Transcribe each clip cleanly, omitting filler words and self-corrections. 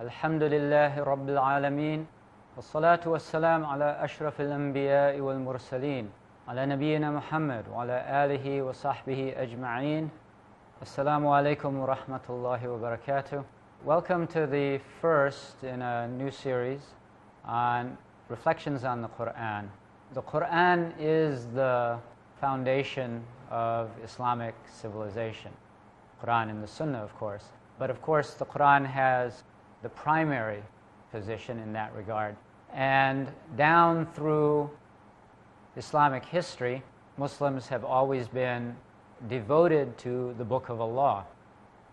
الحمد لله رب العالمين والصلاة والسلام على أشرف الأنبياء والمرسلين على نبينا محمد وعلى آله وصحبه أجمعين. Assalamu alaikum wa rahmatullahi wa barakatuh. Welcome to the first in a new series on reflections on the Qur'an. The Qur'an is the foundation of Islamic civilization. Qur'an and the Sunnah, of course. But of course, the Qur'an has the primary position in that regard. And down through Islamic history, Muslims have always been devoted to the Book of Allah.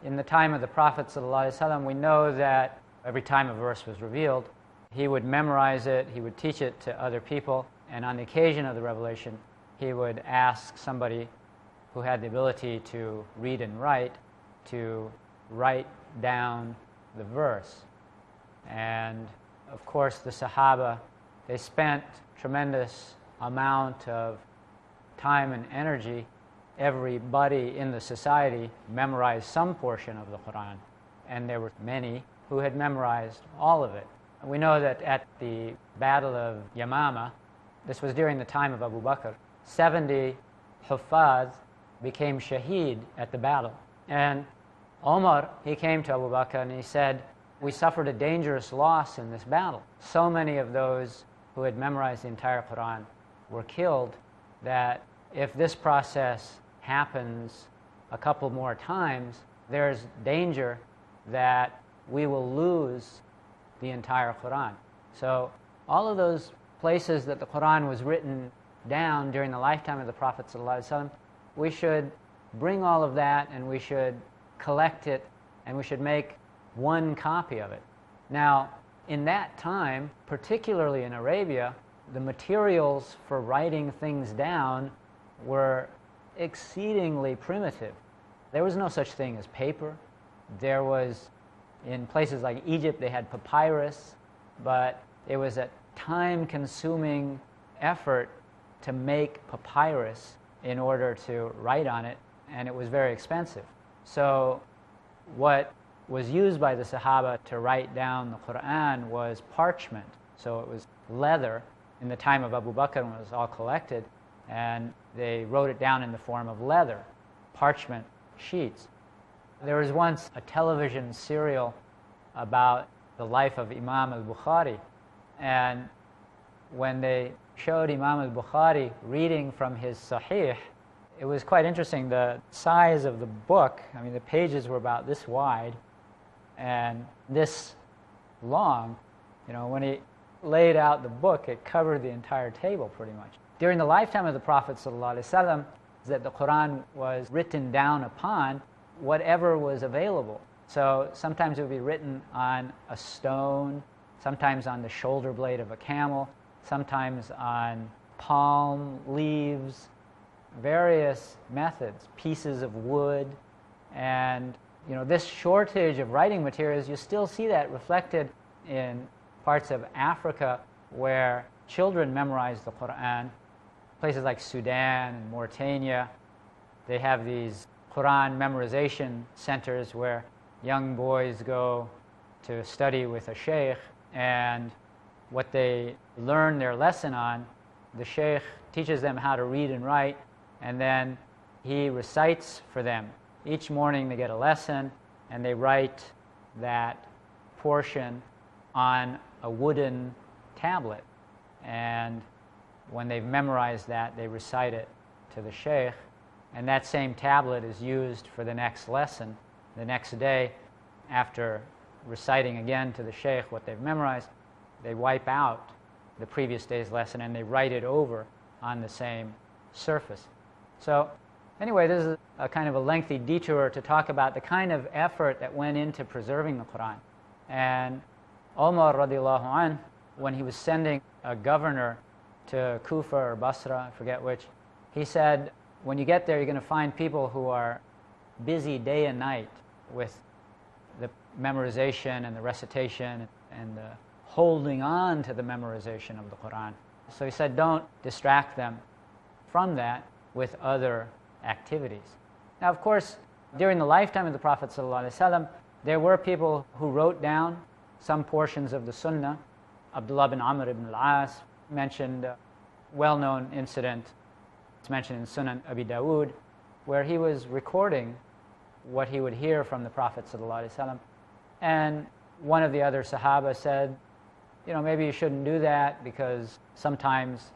In the time of the Prophet ﷺ, we know that every time a verse was revealed, he would memorize it, he would teach it to other people, and on the occasion of the revelation, he would ask somebody who had the ability to read and write to write down the verse. And of course the Sahaba, they spent tremendous amount of time and energy. Everybody in the society memorized some portion of the Qur'an, and there were many who had memorized all of it. We know that at the Battle of Yamama, this was during the time of Abu Bakr, 70 Huffaz became shaheed at the battle. And Omar, he came to Abu Bakr and he said, "We suffered a dangerous loss in this battle. So many of those who had memorized the entire Qur'an were killed that if this process happens a couple more times, there's danger that we will lose the entire Qur'an." So all of those places that the Qur'an was written down during the lifetime of the Prophet ﷺ, we should bring all of that and we should collect it and we should make one copy of it. Now, in that time, particularly in Arabia, the materials for writing things down were exceedingly primitive. There was no such thing as paper. There was, in places like Egypt, they had papyrus, but it was a time-consuming effort to make papyrus in order to write on it, and it was very expensive. So what was used by the Sahaba to write down the Qur'an was parchment. So it was leather in the time of Abu Bakr when it was all collected, and they wrote it down in the form of leather, parchment sheets. There was once a television serial about the life of Imam al-Bukhari, and when they showed Imam al-Bukhari reading from his Sahih, it was quite interesting. The size of the book, I mean, the pages were about this wide and this long. You know, when he laid out the book, it covered the entire table pretty much. During the lifetime of the Prophet ﷺ, that the Qur'an was written down upon whatever was available. So sometimes it would be written on a stone, sometimes on the shoulder blade of a camel, sometimes on palm leaves, various methods, pieces of wood. And you know, this shortage of writing materials, you still see that reflected in parts of Africa where children memorize the Qur'an. Places like Sudan and Mauritania, they have these Qur'an memorization centers where young boys go to study with a sheikh, and what they learn their lesson on, the sheikh teaches them how to read and write, and then he recites for them. Each morning they get a lesson, and they write that portion on a wooden tablet. And when they've memorized that, they recite it to the sheikh, and that same tablet is used for the next lesson. The next day, after reciting again to the sheikh what they've memorized, they wipe out the previous day's lesson and they write it over on the same surface. So anyway, this is a kind of a lengthy detour to talk about the kind of effort that went into preserving the Qur'an. And Umar radiallahu anh, when he was sending a governor to Kufa or Basra, I forget which, he said, when you get there, you're going to find people who are busy day and night with the memorization and the recitation and the holding on to the memorization of the Qur'an. So he said, don't distract them from that with other activities. Now, of course, during the lifetime of the Prophet ﷺ, there were people who wrote down some portions of the Sunnah. Abdullah bin Amr ibn al-As mentioned a well-known incident. It's mentioned in Sunan Abi Dawood, where he was recording what he would hear from the Prophet ﷺ. And one of the other Sahaba said, maybe you shouldn't do that because sometimes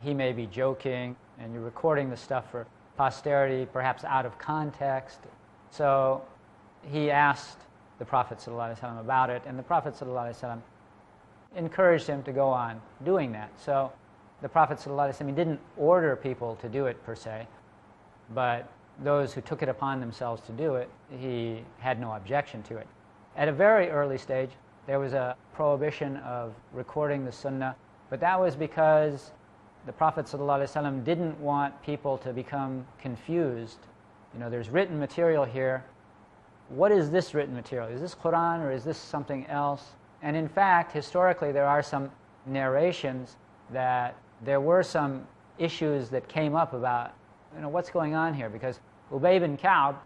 he may be joking and you're recording the stuff for posterity, perhaps out of context. So he asked the Prophet ﷺ about it, and the Prophet ﷺ encouraged him to go on doing that. So the Prophet ﷺ, he didn't order people to do it per se, but those who took it upon themselves to do it, he had no objection to it. At a very early stage, there was a prohibition of recording the Sunnah, but that was because the Prophet ﷺ didn't want people to become confused. There's written material here. What is this written material? Is this Qur'an or is this something else? And in fact, historically, there are some narrations that there were some issues that came up about, what's going on here? Because Ubay bin Ka'b,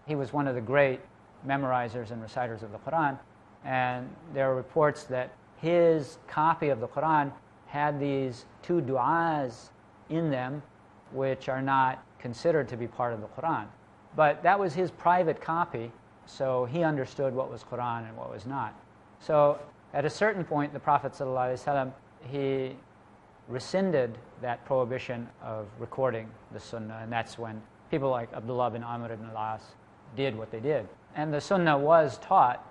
he was one of the great memorizers and reciters of the Qur'an, and there are reports that his copy of the Qur'an had these 2 du'as in them, which are not considered to be part of the Qur'an. But that was his private copy, so he understood what was Qur'an and what was not. So at a certain point, the Prophet ﷺ, he rescinded that prohibition of recording the Sunnah, and that's when people like Abdullah bin Amr ibn al-As did what they did. And the Sunnah was taught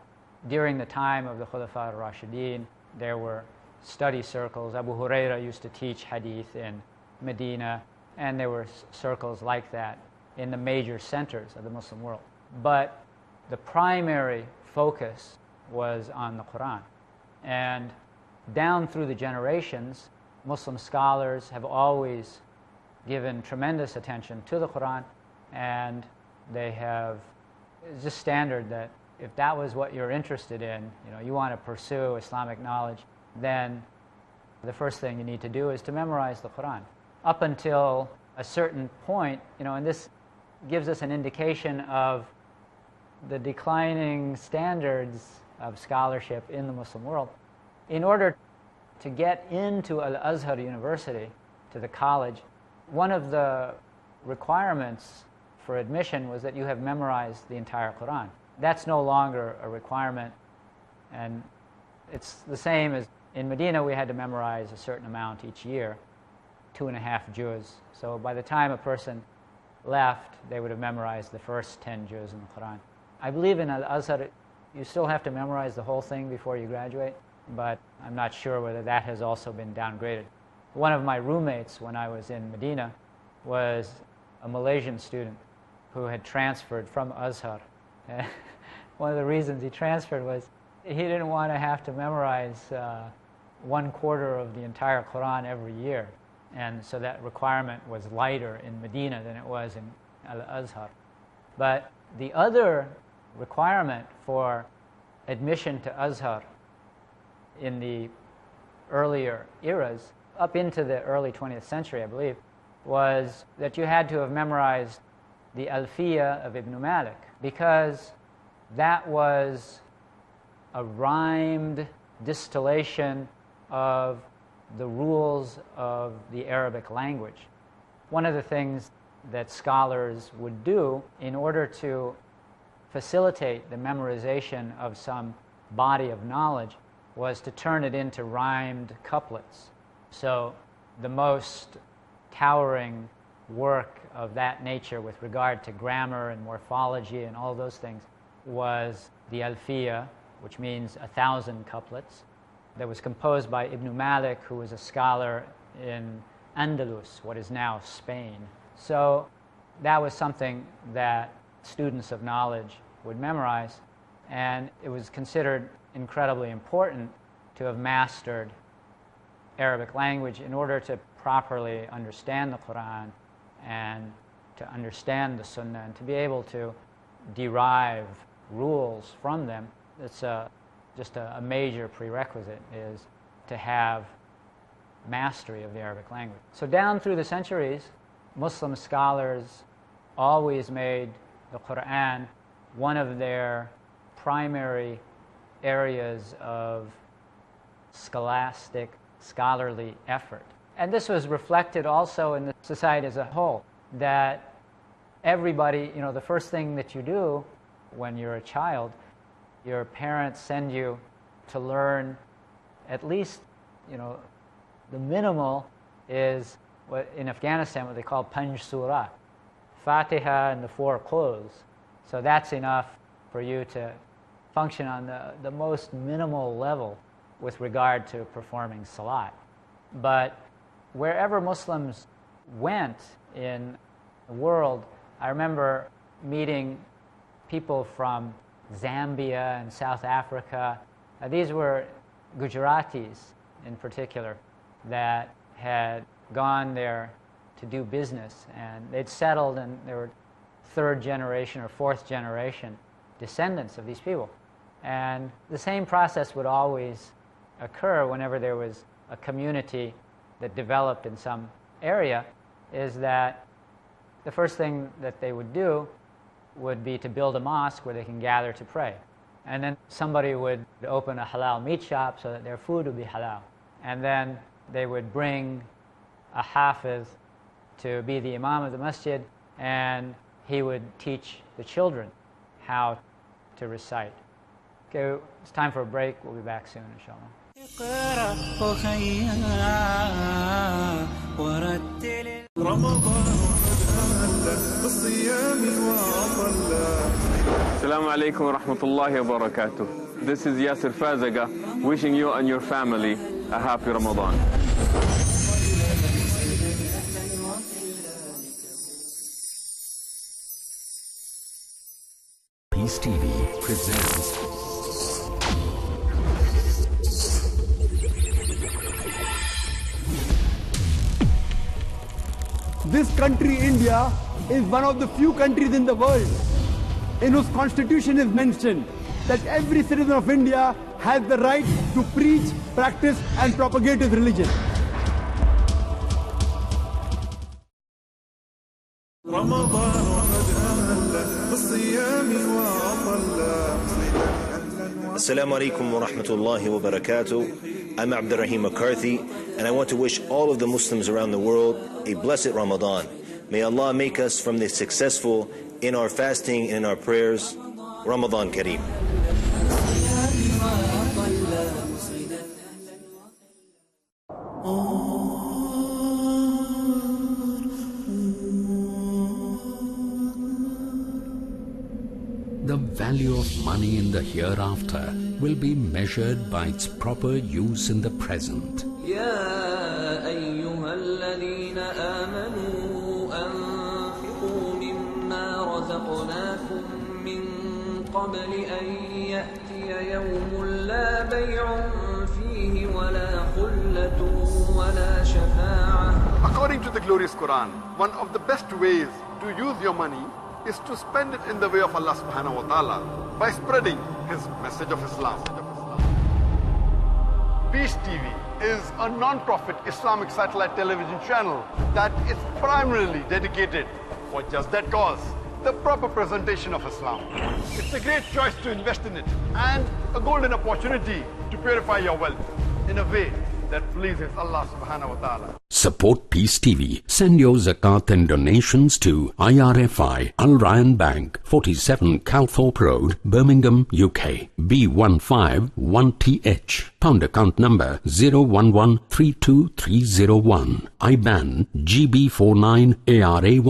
during the time of the Khulafa al-Rashidin. There were study circles. Abu Huraira used to teach hadith in Medina, and there were circles like that in the major centers of the Muslim world. But the primary focus was on the Qur'an. And down through the generations, Muslim scholars have always given tremendous attention to the Qur'an, and they have, it's just standard that if that was what you're interested in, you want to pursue Islamic knowledge, then the first thing you need to do is to memorize the Qur'an. Up until a certain point, and this gives us an indication of the declining standards of scholarship in the Muslim world. In order to get into Al-Azhar University, to the college, one of the requirements for admission was that you have memorized the entire Qur'an. That's no longer a requirement, and it's the same as in Medina. We had to memorize a certain amount each year, 2.5 juz. So by the time a person left, they would have memorized the first 10 juz in the Qur'an. I believe in Al-Azhar, you still have to memorize the whole thing before you graduate, but I'm not sure whether that has also been downgraded. One of my roommates when I was in Medina was a Malaysian student who had transferred from Azhar. One of the reasons he transferred was he didn't want to have to memorize 1/4 of the entire Qur'an every year. And so that requirement was lighter in Medina than it was in Al-Azhar. But the other requirement for admission to Azhar in the earlier eras, up into the early 20th century, I believe, was that you had to have memorized the Alfiya of Ibn Malik, because that was a rhymed distillation of the rules of the Arabic language. One of the things that scholars would do in order to facilitate the memorization of some body of knowledge was to turn it into rhymed couplets. So the most towering work of that nature with regard to grammar and morphology and all those things was the Alfiya, which means 1,000 couplets, that was composed by Ibn Malik, who was a scholar in Andalus, what is now Spain. So that was something that students of knowledge would memorize, and it was considered incredibly important to have mastered Arabic language in order to properly understand the Qur'an and to understand the Sunnah and to be able to derive rules from them. It's just a major prerequisite, is to have mastery of the Arabic language. So down through the centuries, Muslim scholars always made the Qur'an one of their primary areas of scholarly effort. And this was reflected also in the society as a whole, that everybody, the first thing that you do when you're a child, your parents send you to learn at least, the minimal is what in Afghanistan what they call Panj Surah, Fatiha and the 4 Qul's. So that's enough for you to function on the most minimal level with regard to performing salat. But wherever Muslims went in the world, I remember meeting people from Zambia and South Africa. These were Gujaratis in particular that had gone there to do business, and they'd settled, and they were 3rd generation or 4th generation descendants of these people. And the same process would always occur whenever there was a community that developed in some area, is that the first thing that they would do would be to build a mosque where they can gather to pray. And then somebody would open a halal meat shop so that their food would be halal. And then they would bring a hafiz to be the imam of the masjid, and he would teach the children how to recite. Okay, it's time for a break. We'll be back soon, inshallah. Assalamu alaikum wa rahmatullahi wa barakatuh. This is Yasir Fazaga wishing you and your family a happy Ramadan. Peace TV presents This country, India, is one of the few countries in the world in whose constitution is mentioned that every citizen of India has the right to preach, practice and propagate his religion. Assalamu alaikum wa rahmatullahi wa barakatuh. I'm Abdurrahim McCarthy, and I want to wish all of the Muslims around the world a blessed Ramadan. May Allah make us from the successful in our fasting and in our prayers. Ramadan Kareem. the value of money in the hereafter will be measured by its proper use in the present. يا أيها الذين آمنوا أنفقوا مما رزقناكم من قبل أن يأتي يوم لا بيع فيه ولا خلة ولا شفاعة. According to the glorious Qur'an, one of the best ways to use your money is to spend it in the way of Allah subhanahu wa ta'ala by spreading His message of Islam. Peace TV is a non-profit Islamic satellite television channel that is primarily dedicated for just that cause, the proper presentation of Islam. It's a great choice to invest in it and a golden opportunity to purify your wealth in a way that pleases Allah subhanahu wa ta'ala. Support Peace TV. Send your zakat and donations to IRFI Al Ryan Bank, 47 Calthorpe Road, Birmingham, UK, B151TH. Pound account number 011-32301. IBAN GB49ARAY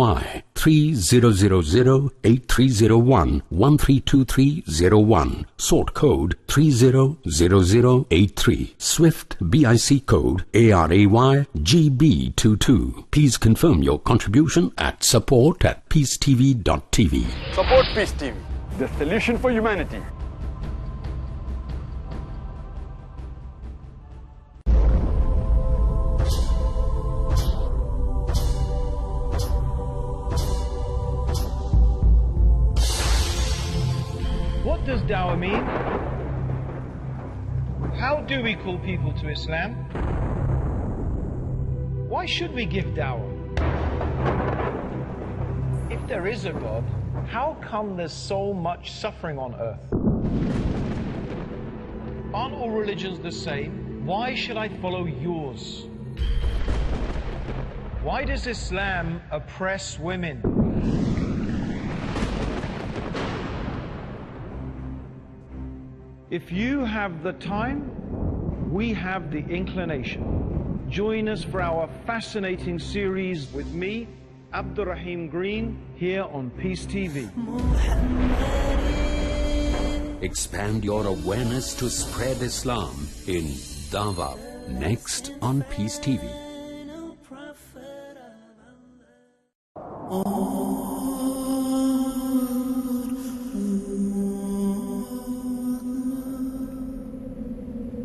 30008301 132301. Sort code 300083. Swift BIC code ARAY GB22. Please confirm your contribution at support@peacetv.tv. Support Peace TV, the solution for humanity. What does dawah mean? How do we call people to Islam? Why should we give dawah? If there is a God, how come there's so much suffering on earth? aren't all religions the same? Why should I follow yours? Why does Islam oppress women? If you have the time, we have the inclination. Join us for our fascinating series with me, Abdurrahim Green, here on Peace TV. Expand your awareness to spread Islam in Dawah, next on Peace TV.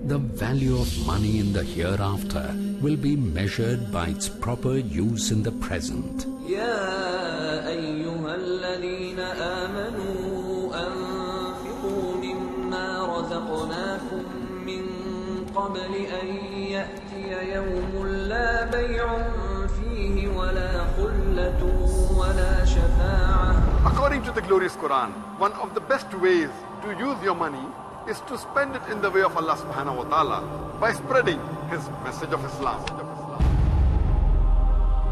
The value of money in the hereafter will be measured by its proper use in the present. يا أيها الذين آمنوا أنفقوا مما رزقناكم من قبل أن يأتي يوم لا بيع فيه ولا خلة ولا شفاعة. According to the glorious Qur'an, one of the best ways to use your money is to spend it in the way of Allah subhanahu wa ta'ala by spreading His message of Islam.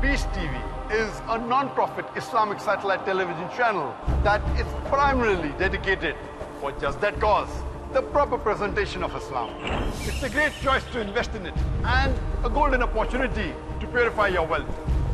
Peace TV is a non-profit Islamic satellite television channel that is primarily dedicated for just that cause, the proper presentation of Islam. It's a great choice to invest in it and a golden opportunity to purify your wealth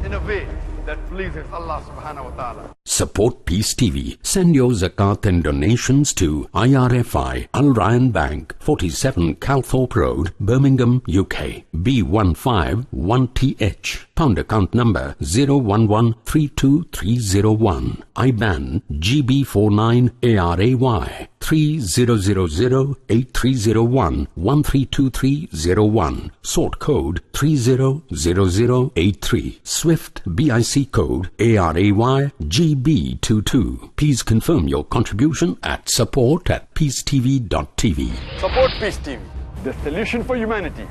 in a way that pleases Allah subhanahu wa ta'ala. Support Peace TV. Send your zakat and donations to IRFI Al Ryan Bank, 47 Calthorpe Road, Birmingham, UK. B151TH. Pound account number 011-32301. IBAN GB49ARAY 30008301 132301. Sort code 300083. Swift BIC code ARAY GB22. Please confirm your contribution at support@peacetv.tv. Support Peace TV, the solution for humanity.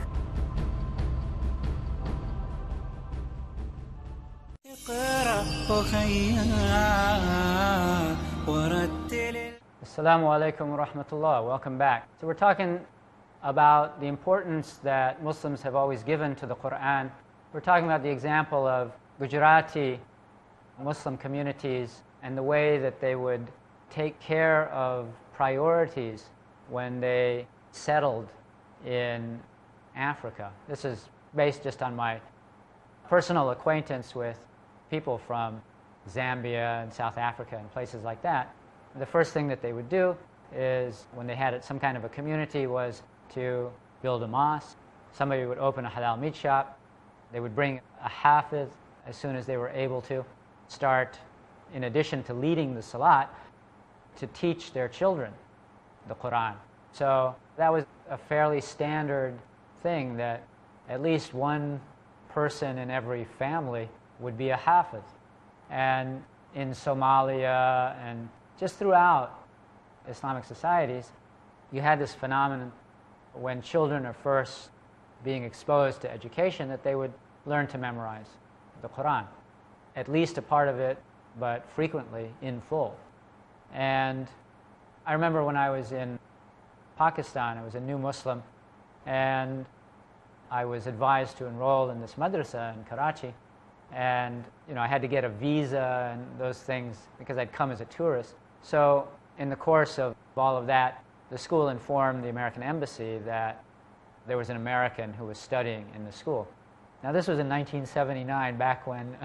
Assalamu alaikum wa rahmatullah. Welcome back. So we're talking about the importance that Muslims have always given to the Qur'an. We're talking about the example of Gujarati Muslim communities and the way that they would take care of priorities when they settled in Africa. This is based just on my personal acquaintance with people from Zambia and South Africa and places like that. The first thing that they would do is, when they had some kind of a community, was to build a mosque. Somebody would open a halal meat shop. They would bring a hafiz as soon as they were able to, start, in addition to leading the salat, to teach their children the Qur'an. So that was a fairly standard thing, that at least one person in every family would be a hafiz. And in Somalia and just throughout Islamic societies, you had this phenomenon when children are first being exposed to education, that they would learn to memorize the Qur'an. At least a part of it, but frequently in full. And I remember when I was in Pakistan, I was a new Muslim, and I was advised to enroll in this madrasa in Karachi. And I had to get a visa and those things because I'd come as a tourist. So in the course of all of that, the school informed the American embassy that there was an American who was studying in the school. Now this was in 1979, back when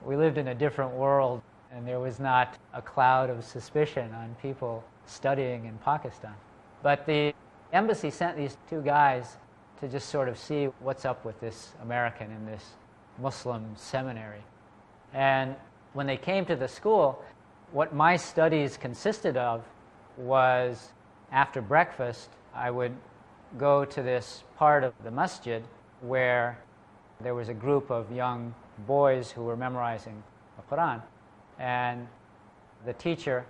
we lived in a different world and there was not a cloud of suspicion on people studying in Pakistan. But the embassy sent these two guys to just sort of see what's up with this American in this Muslim seminary. And when they came to the school, what my studies consisted of was, after breakfast, I would go to this part of the masjid where there was a group of young boys who were memorizing the Qur'an. And the teacher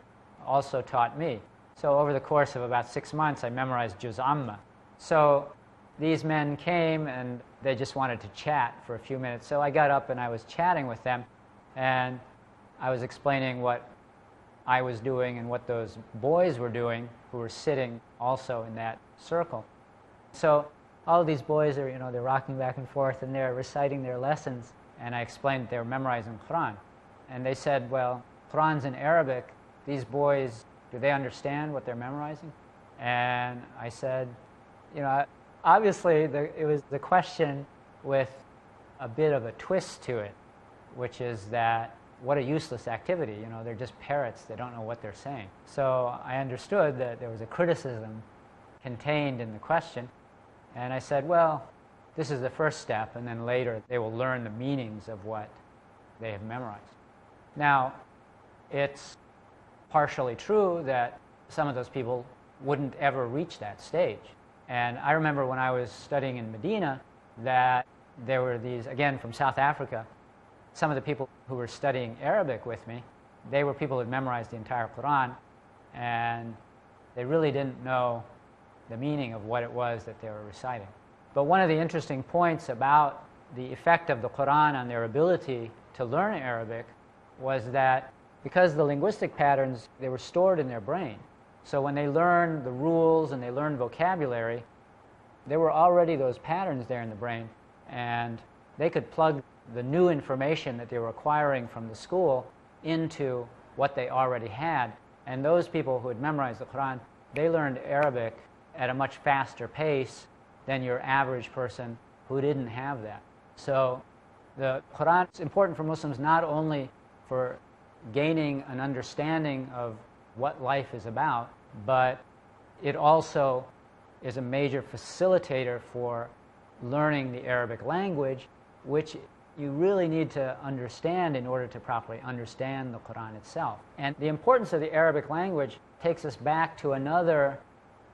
also taught me. So over the course of about 6 months, I memorized Juz Amma. So these men came and they just wanted to chat for a few minutes. So I got up and I was chatting with them, and I was explaining what I was doing and what those boys were doing, who were sitting also in that circle. So all of these boys are, they're rocking back and forth and they're reciting their lessons. And I explained they were memorizing Qur'an. And they said, well, Qur'an's in Arabic. These boys, do they understand what they're memorizing? And I said, obviously it was the question with a bit of a twist to it, which is that what a useless activity. They're just parrots. They don't know what they're saying. So I understood that there was a criticism contained in the question. And I said, well, this is the first step, and then later they will learn the meanings of what they have memorized. Now, it's partially true that some of those people wouldn't ever reach that stage. And I remember when I was studying in Medina that there were these, again from South Africa, some of the people who were studying Arabic with me, they were people who had memorized the entire Qur'an, and they really didn't know the meaning of what it was that they were reciting. But one of the interesting points about the effect of the Qur'an on their ability to learn Arabic was that because the linguistic patterns, they were stored in their brain. So when they learned the rules and they learned vocabulary, there were already those patterns there in the brain, and they could plug the new information that they were acquiring from the school into what they already had. And those people who had memorized the Qur'an, they learned Arabic at a much faster pace than your average person who didn't have that. So the Qur'an is important for Muslims not only for gaining an understanding of what life is about, but it also is a major facilitator for learning the Arabic language, which you really need to understand in order to properly understand the Qur'an itself. And the importance of the Arabic language takes us back to another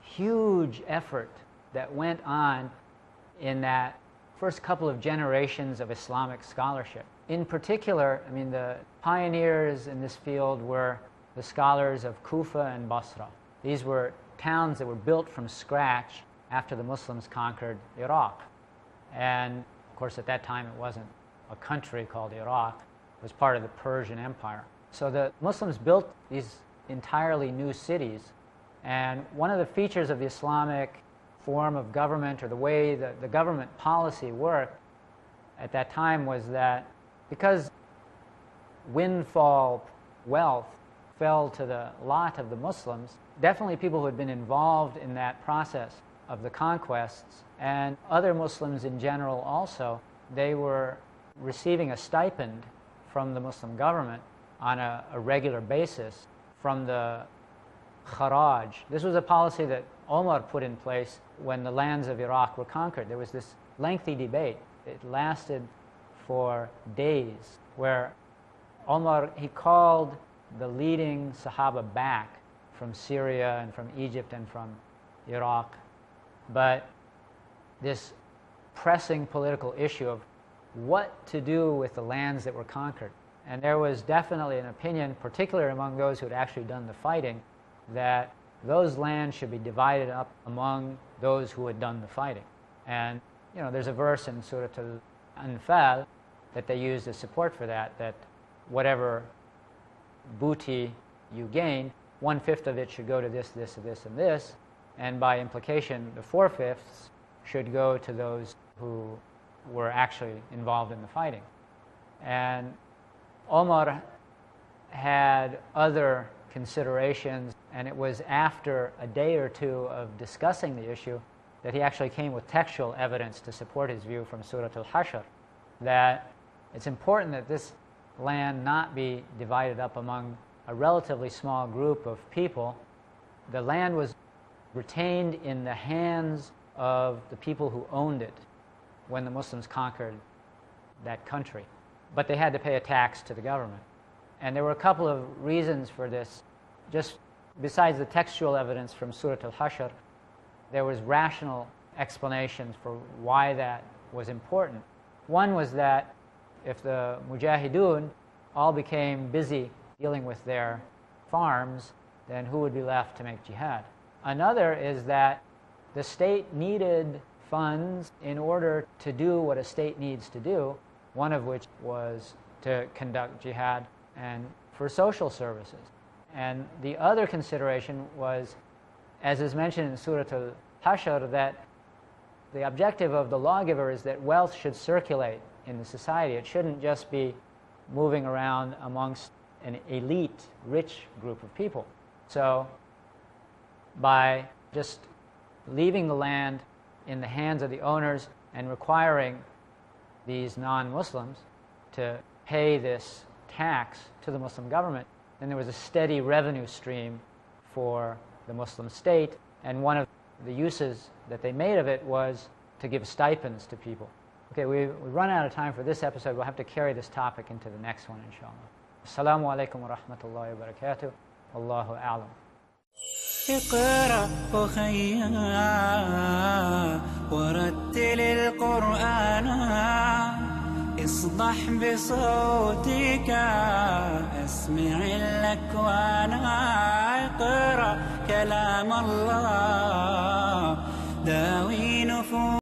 huge effort that went on in that first couple of generations of Islamic scholarship. In particular, the pioneers in this field were the scholars of Kufa and Basra. These were towns that were built from scratch after the Muslims conquered Iraq. And of course, at that time, it wasn't a country called Iraq. It was part of the Persian Empire. So the Muslims built these entirely new cities. And one of the features of the Islamic form of government, or the way that the government policy worked at that time, was that because windfall wealth fell to the lot of the Muslims, definitely people who had been involved in that process of the conquests, and other Muslims in general also, they were receiving a stipend from the Muslim government on a regular basis from the kharaj. This was a policy that Omar put in place when the lands of Iraq were conquered. There was this lengthy debate. It lasted for days, where Omar, he called the leading Sahaba back from Syria and from Egypt and from Iraq. But this pressing political issue of what to do with the lands that were conquered. And there was definitely an opinion, particularly among those who had actually done the fighting, that those lands should be divided up among those who had done the fighting. And there's a verse in Surah Al-Anfal that they used as support for that, that whatever booty you gain, 1/5 of it should go to this, this, this, and this, and by implication, the 4/5 should go to those who were actually involved in the fighting. And Omar had other considerations, and it was after a day or two of discussing the issue that he actually came with textual evidence to support his view from Surah Al-Hashr, that it's important that this land not be divided up among a relatively small group of people. The land was retained in the hands of the people who owned it when the Muslims conquered that country. But they had to pay a tax to the government. And there were a couple of reasons for this. Just besides the textual evidence from Surah Al-Hashr, there was rational explanations for why that was important. One was that if the Mujahideen all became busy dealing with their farms, then who would be left to make jihad? Another is that the state needed funds in order to do what a state needs to do, one of which was to conduct jihad and for social services. And the other consideration was, as is mentioned in Surah hashr, that the objective of the lawgiver is that wealth should circulate in the society. It shouldn't just be moving around amongst an elite, rich group of people. So by just leaving the land in the hands of the owners and requiring these non-Muslims to pay this tax to the Muslim government, then there was a steady revenue stream for the Muslim state, and one of the uses that they made of it was to give stipends to people. Okay, we've run out of time for this episode. We'll have to carry this topic into the next one, inshallah. Assalamu alaikum wa rahmatullahi wa barakatuh. Allahu a'lam. اقرأ أخيا ورتل القرآن اصدح بصوتك اسمع الأكوان اقرأ كلام الله داوي نفوسك